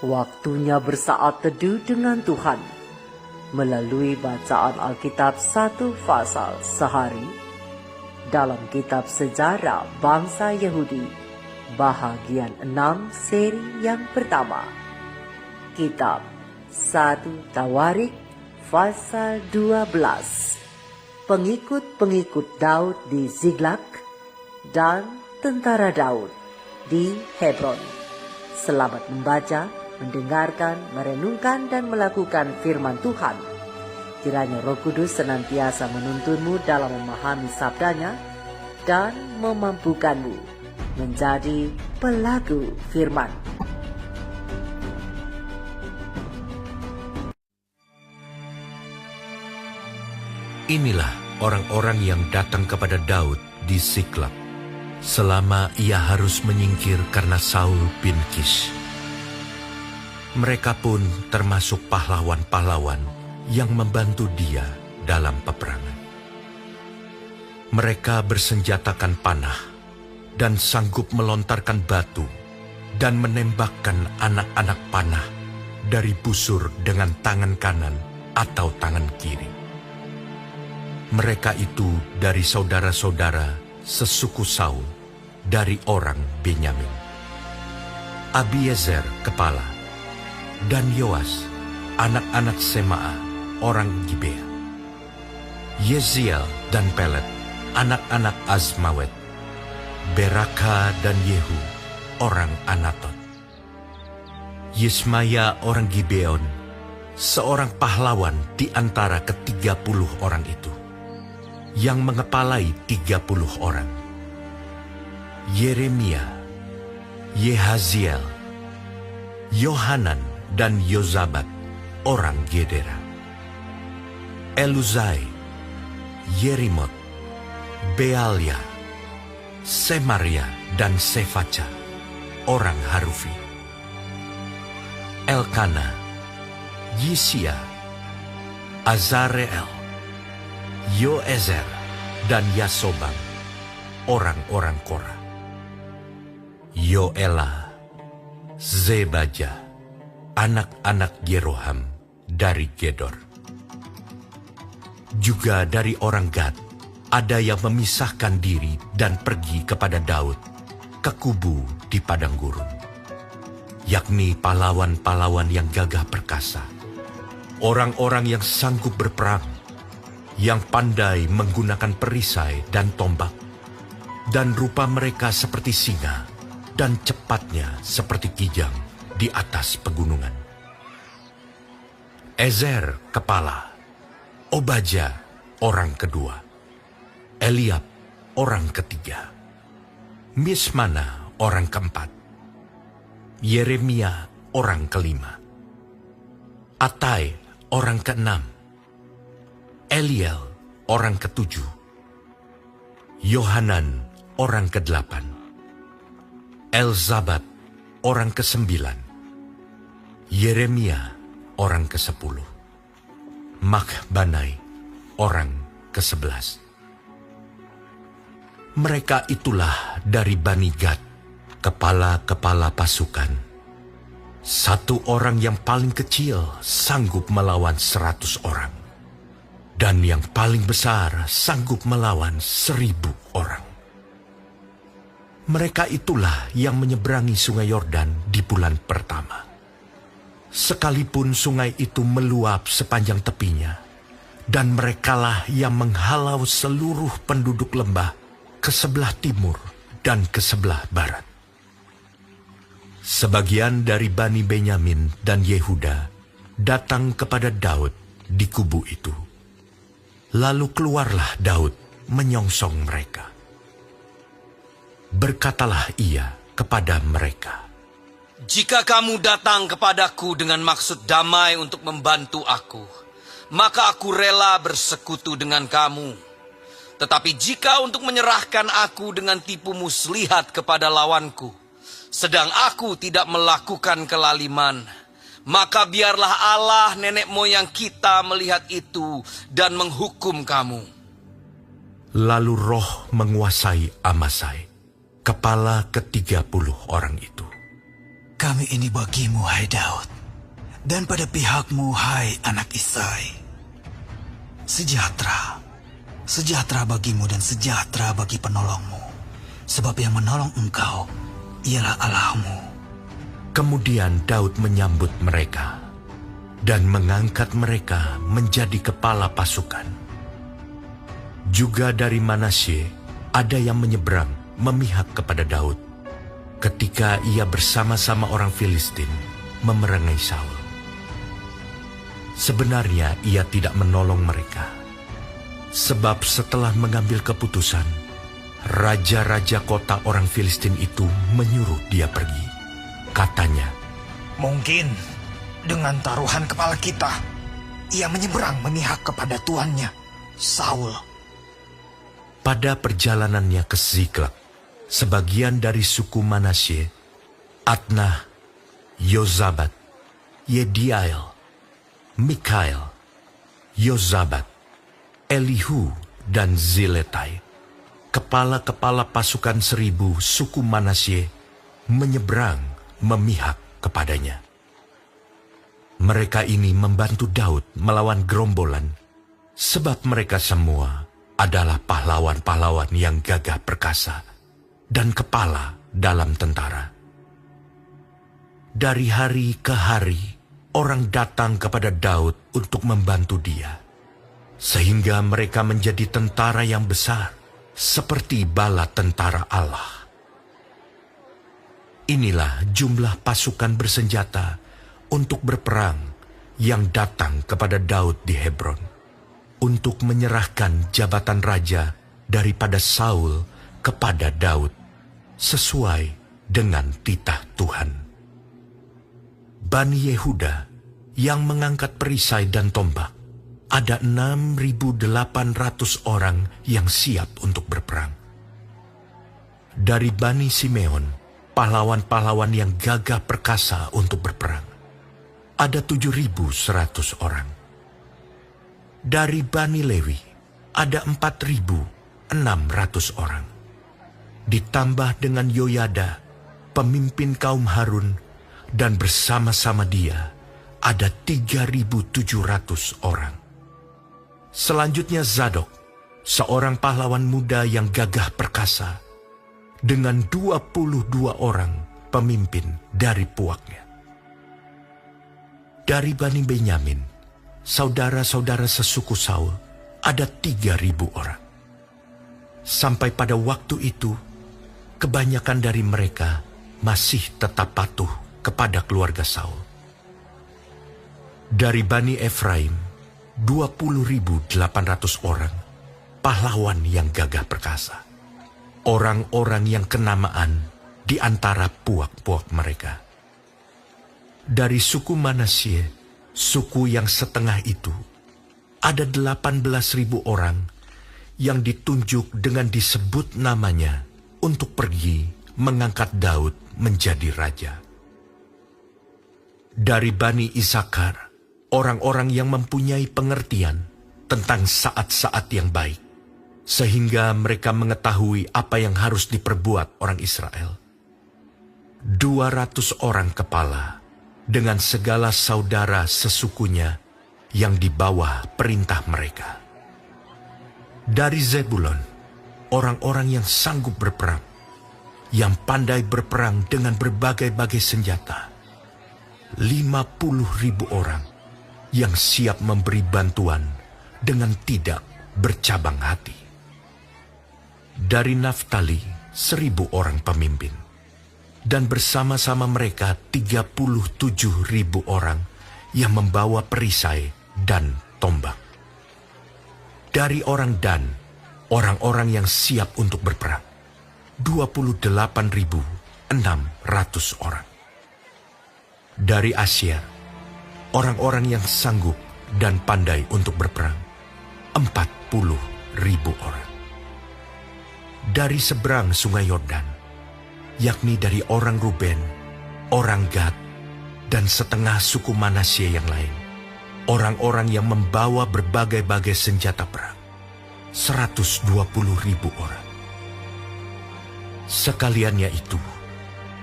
Waktunya bersaat teduh dengan Tuhan melalui bacaan Alkitab satu pasal sehari dalam kitab Sejarah Bangsa Yahudi bahagian 6 seri yang pertama. Kitab 1 Tawarik pasal 12. Pengikut-pengikut Daud di Ziklag dan tentara Daud di Hebron. Selamat membaca, mendengarkan, merenungkan, dan melakukan firman Tuhan. Kiranya Roh Kudus senantiasa menuntunmu dalam memahami sabdanya dan memampukanmu menjadi pelaku firman. Inilah orang-orang yang datang kepada Daud di Ziklag selama ia harus menyingkir karena Saul bin Kish. Mereka pun termasuk pahlawan-pahlawan yang membantu dia dalam peperangan. Mereka bersenjatakan panah dan sanggup melontarkan batu dan menembakkan anak-anak panah dari busur dengan tangan kanan atau tangan kiri. Mereka itu dari saudara-saudara sesuku Saul dari orang Benyamin. Abiezer kepala, dan Yoas, anak-anak Semaah, orang Gibea. Yeziel dan Pelet, anak-anak Azmawet. Beraka dan Yehu, orang Anatot. Yismaya orang Gibeon, seorang pahlawan di antara ke-30 orang itu, yang mengepalai 30 orang. Yeremia, Yehaziel, Yohanan, dan Yozabat, orang Gedera. Eluzai, Yerimot, Bealia, Semaria, dan Sefaca, orang Harufi. Elkana, Yisia, Azareel, Yoezer, dan Yasobam, orang-orang Korah. Yoela, Zebaja, anak-anak Yeroham dari Gedor. Juga dari orang Gad, ada yang memisahkan diri dan pergi kepada Daud ke kubu di padang gurun, yakni pahlawan-pahlawan yang gagah perkasa, orang-orang yang sanggup berperang, yang pandai menggunakan perisai dan tombak, dan rupa mereka seperti singa, dan cepatnya seperti kijang di atas pegunungan. Ezer kepala, Obaja orang kedua, Eliab orang ketiga, Mismana orang keempat, Yeremia orang kelima, Atai orang keenam, Eliel orang ketujuh, Yohanan orang kedelapan, Elzabat orang kesembilan, Yeremia orang kesepuluh, Makbanai orang ke-11. Mereka itulah dari Bani Gad, kepala-kepala pasukan. Satu orang yang paling kecil sanggup melawan 100 orang, dan yang paling besar sanggup melawan 1000 orang. Mereka itulah yang menyeberangi sungai Yordan di bulan pertama. Sekalipun sungai itu meluap sepanjang tepinya, dan merekalah yang menghalau seluruh penduduk lembah ke sebelah timur dan ke sebelah barat. Sebagian dari Bani Benyamin dan Yehuda datang kepada Daud di kubu itu. Lalu keluarlah Daud menyongsong mereka. Berkatalah ia kepada mereka, "Jika kamu datang kepadaku dengan maksud damai untuk membantu aku, maka aku rela bersekutu dengan kamu. Tetapi jika untuk menyerahkan aku dengan tipu muslihat kepada lawanku, sedang aku tidak melakukan kelaliman, maka biarlah Allah nenek moyang kita melihat itu dan menghukum kamu." Lalu roh menguasai Amasai, kepala ke-30 orang itu. Kami ini bagimu, hai Daud, dan pada pihakmu, hai anak Isai. Sejahtera, sejahtera bagimu dan sejahtera bagi penolongmu, sebab yang menolong engkau ialah Allahmu. Kemudian Daud menyambut mereka dan mengangkat mereka menjadi kepala pasukan. Juga dari Manasye ada yang menyeberang memihak kepada Daud ketika ia bersama-sama orang Filistin memerangi Saul. Sebenarnya ia tidak menolong mereka, sebab setelah mengambil keputusan, raja-raja kota orang Filistin itu menyuruh dia pergi. Katanya, Mungkin dengan taruhan kepala kita, ia menyeberang memihak kepada tuannya, Saul. pada perjalanannya ke Ziklag, sebagian dari suku Manasye, Adnah, Yozabat, Yediael, Mikael, Yozabat, Elihu, dan Ziletai, kepala-kepala pasukan 1000 suku Manasye, menyeberang memihak kepadanya. Mereka ini membantu Daud melawan gerombolan, sebab mereka semua adalah pahlawan-pahlawan yang gagah perkasa dan kepala dalam tentara. Dari hari ke hari, orang datang kepada Daud untuk membantu dia, sehingga mereka menjadi tentara yang besar, seperti bala tentara Allah. Inilah jumlah pasukan bersenjata untuk berperang yang datang kepada Daud di Hebron, untuk menyerahkan jabatan raja daripada Saul kepada Daud, sesuai dengan titah Tuhan. Bani Yehuda yang mengangkat perisai dan tombak, ada 6.800 orang yang siap untuk berperang. Dari Bani Simeon, pahlawan-pahlawan yang gagah perkasa untuk berperang, ada 7.100 orang. Dari Bani Lewi, ada 4.600 orang. Ditambah dengan Yoyada, pemimpin kaum Harun, dan bersama-sama dia, ada 3.700 orang. Selanjutnya Zadok, seorang pahlawan muda yang gagah perkasa, dengan 22 orang pemimpin dari puaknya. Dari Bani Benyamin, saudara-saudara sesuku Saul, ada 3.000 orang. Sampai pada waktu itu, kebanyakan dari mereka masih tetap patuh kepada keluarga Saul. Dari Bani Efraim, 20.800 orang, pahlawan yang gagah perkasa. Orang-orang yang kenamaan di antara puak-puak mereka. Dari suku Manasye, suku yang setengah itu, ada 18.000 orang yang ditunjuk dengan disebut namanya untuk pergi mengangkat Daud menjadi raja. Dari Bani Isakar, orang-orang yang mempunyai pengertian tentang saat-saat yang baik, sehingga mereka mengetahui apa yang harus diperbuat orang Israel. 200 orang kepala, dengan segala saudara sesukunya yang di bawah perintah mereka. Dari Zebulon, orang-orang yang sanggup berperang, yang pandai berperang dengan berbagai-bagai senjata. 50.000 orang yang siap memberi bantuan dengan tidak bercabang hati. Dari Naftali, 1.000 orang pemimpin, dan bersama-sama mereka 37.000 orang yang membawa perisai dan tombak. Dari orang Dan, orang-orang yang siap untuk berperang, 28.600 orang. Dari Asyir, orang-orang yang sanggup dan pandai untuk berperang, 40.000 orang. Dari seberang sungai Yordan, yakni dari orang Ruben, orang Gad, dan setengah suku Manasye yang lain, orang-orang yang membawa berbagai-bagai senjata perang, 120.000 orang. Sekaliannya itu,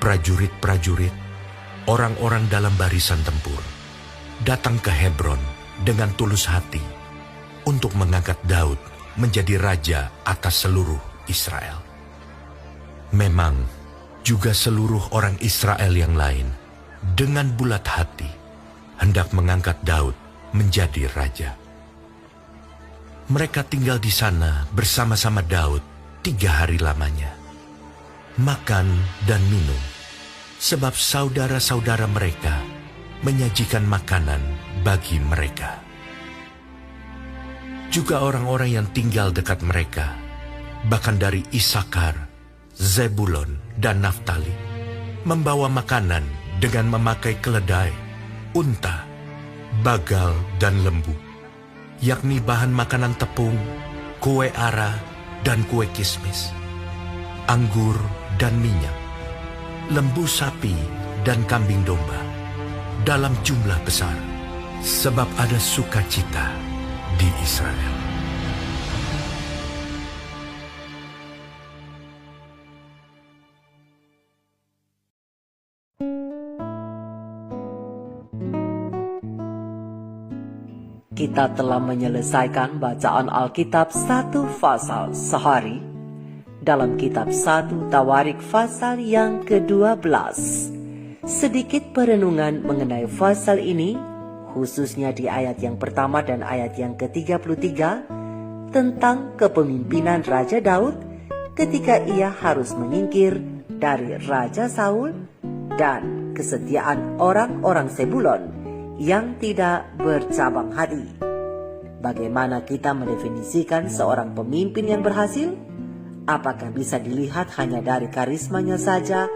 prajurit-prajurit orang-orang dalam barisan tempur datang ke Hebron dengan tulus hati untuk mengangkat Daud menjadi raja atas seluruh Israel. Memang juga seluruh orang Israel yang lain dengan bulat hati hendak mengangkat Daud menjadi raja. Mereka tinggal di sana bersama-sama Daud 3 hari lamanya, makan dan minum, sebab saudara-saudara mereka menyajikan makanan bagi mereka. Juga orang-orang yang tinggal dekat mereka, bahkan dari Isakar, Zebulon, dan Naftali, membawa makanan dengan memakai keledai, unta, bagal, dan lembu, yakni bahan makanan tepung, kue ara, dan kue kismis, anggur dan minyak, lembu sapi dan kambing domba, dalam jumlah besar, sebab ada sukacita di Israel. Kita telah menyelesaikan bacaan Alkitab 1 pasal sehari dalam kitab 1 Tawarik pasal yang ke-12. Sedikit perenungan mengenai pasal ini, khususnya di ayat yang pertama dan ayat yang ke-33, tentang kepemimpinan Raja Daud ketika ia harus menyingkir dari Raja Saul dan kesetiaan orang-orang Zebulon yang tidak bercabang hati. Bagaimana kita mendefinisikan seorang pemimpin yang berhasil? Apakah bisa dilihat hanya dari karismanya saja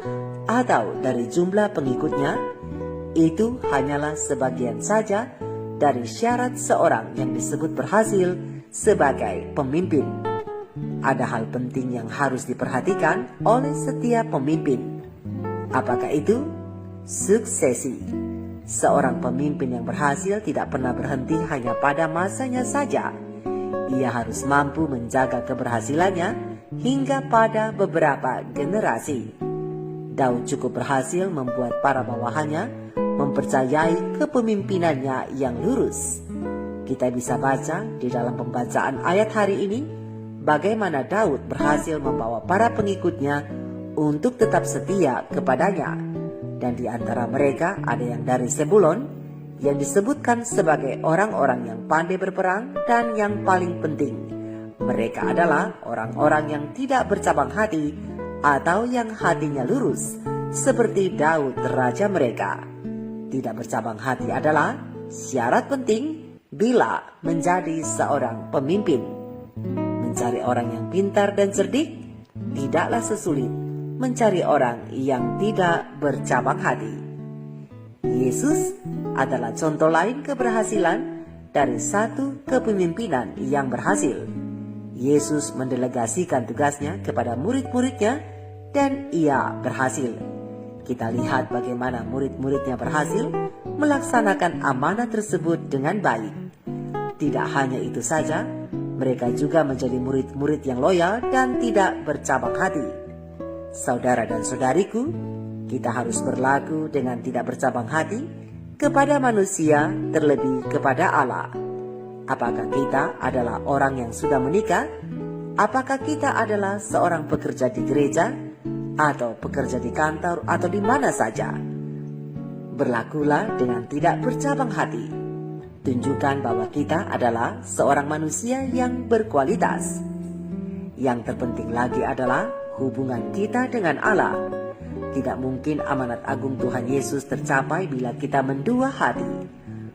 atau dari jumlah pengikutnya? Itu hanyalah sebagian saja dari syarat seorang yang disebut berhasil sebagai pemimpin. Ada hal penting yang harus diperhatikan oleh setiap pemimpin. Apakah itu? Suksesi. Seorang pemimpin yang berhasil tidak pernah berhenti hanya pada masanya saja. Ia harus mampu menjaga keberhasilannya hingga pada beberapa generasi. Daud cukup berhasil membuat para bawahannya mempercayai kepemimpinannya yang lurus. Kita bisa baca di dalam pembacaan ayat hari ini bagaimana Daud berhasil membawa para pengikutnya untuk tetap setia kepadanya. Dan di antara mereka ada yang dari Zebulon, yang disebutkan sebagai orang-orang yang pandai berperang, dan yang paling penting, mereka adalah orang-orang yang tidak bercabang hati atau yang hatinya lurus, seperti Daud raja mereka. Tidak bercabang hati adalah syarat penting bila menjadi seorang pemimpin. Mencari orang yang pintar dan cerdik tidaklah sesulit mencari orang yang tidak bercabang hati. Yesus adalah contoh lain keberhasilan dari satu kepemimpinan yang berhasil. Yesus mendelegasikan tugasnya kepada murid-muridnya dan ia berhasil. Kita lihat bagaimana murid-muridnya berhasil melaksanakan amanat tersebut dengan baik. Tidak hanya itu saja, mereka juga menjadi murid-murid yang loyal dan tidak bercabang hati. Saudara dan saudariku, kita harus berlaku dengan tidak bercabang hati kepada manusia, terlebih kepada Allah. Apakah kita adalah orang yang sudah menikah? Apakah kita adalah seorang pekerja di gereja atau pekerja di kantor atau di mana saja? Berlakulah dengan tidak bercabang hati. Tunjukkan bahwa kita adalah seorang manusia yang berkualitas. Yang terpenting lagi adalah hubungan kita dengan Allah. Tidak mungkin amanat agung Tuhan Yesus tercapai bila kita mendua hati.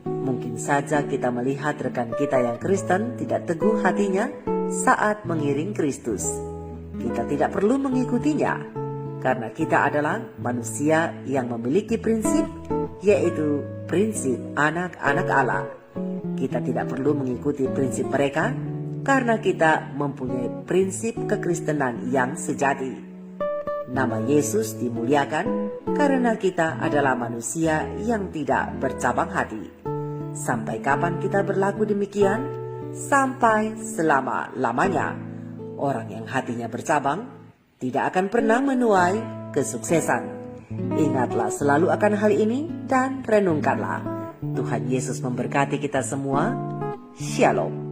Mungkin saja kita melihat rekan kita yang Kristen tidak teguh hatinya saat mengiring Kristus. Kita tidak perlu mengikutinya, karena kita adalah manusia yang memiliki prinsip, yaitu prinsip anak-anak Allah. Kita tidak perlu mengikuti prinsip mereka, karena kita mempunyai prinsip kekristenan yang sejati. Nama Yesus dimuliakan karena kita adalah manusia yang tidak bercabang hati. Sampai kapan kita berlaku demikian? Sampai selama-lamanya. Orang yang hatinya bercabang tidak akan pernah menuai kesuksesan. Ingatlah selalu akan hal ini dan renungkanlah. Tuhan Yesus memberkati kita semua. Shalom.